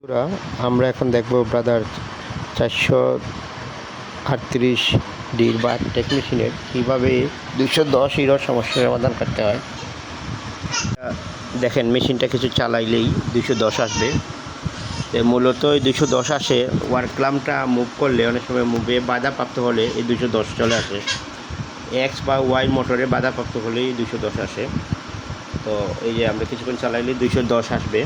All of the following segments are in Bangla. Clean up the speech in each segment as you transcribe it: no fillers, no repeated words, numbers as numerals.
বন্ধুরা, আমরা এখন দেখব ব্রাদার 438 ডির বা টেকনিশিয়ানের কীভাবে 210 ইরর সমস্যার সমাধান করতে হয়। দেখেন, মেশিনটা কিছু চালাইলেই 210 আসবে। মূলত এই 210 আসে ওয়ার্ক ক্লাম্পটা মুভ করলে, অনেক সময় মুভে বাধাপ্রাপ্ত হলে এই 210 চলে আসে। এক্স বা ওয়াই মোটরে বাধাপ্রাপ্ত হলেই 210 আসে। তো এই যে আমরা কিছুক্ষণ চালাইলে 210 আসবে।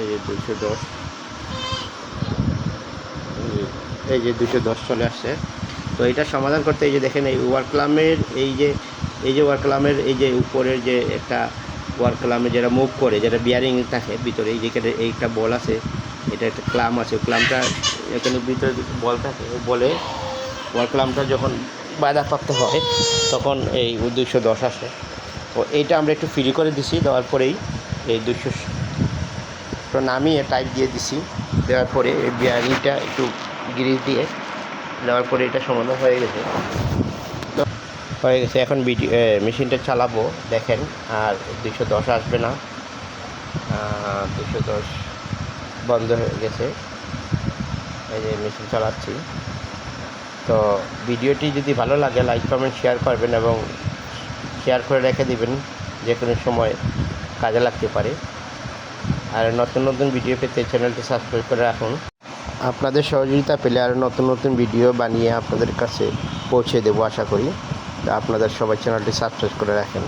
এই যে 210, এই যে 210 চলে আসছে। তো এটা সমাধান করতে এই যে দেখেন, এই ওয়ার্কলামের এই যে ওয়ার্কলামের এই যে উপরের যে একটা ওয়ার্কলামে যেটা মুভ করে, যেটা বিয়ারিং থাকে ভিতরে, এই যেখানে এইটা বল আছে, এটা একটা ক্লাম আছে। ক্লামটা এখানে ভিতরে বল থাকে, বলে ওয়ার্কলামটা যখন বাধাপ্রাপ্ত হয় তখন এই 210 আসে। তো এইটা আমরা একটু ফ্রি করে দিছি, দেওয়ার পরেই এই 200 নামিয়ে টাইট দিয়ে দিছি। দেওয়ার পরে এই বিয়ারিংটা একটু গ্রিস দিয়ে দেওয়ার পরে এটা সমাধান হয়ে গেছে। এখন মেশিনটা চালাবো, দেখেন। আর 210 আসবে না, 210 বন্ধ হয়ে গেছে। এই যে মেশিন চালাচ্ছি। তো ভিডিওটি যদি ভালো লাগে লাইক কমেন্ট শেয়ার করবেন এবং শেয়ার করে রেখে দিবেন, যে কোনো সময় কাজে লাগতে পারে। আর নতুন নতুন ভিডিও পেতে চ্যানেলটি সাবস্ক্রাইব করে রাখুন। আপনাদের সহযোগিতা পেলে আরও নতুন নতুন ভিডিও বানিয়ে আপনাদের কাছে পৌঁছে দেবো আশা করি। আপনাদের সবাই চ্যানেলটি সাবস্ক্রাইব করে রাখেন।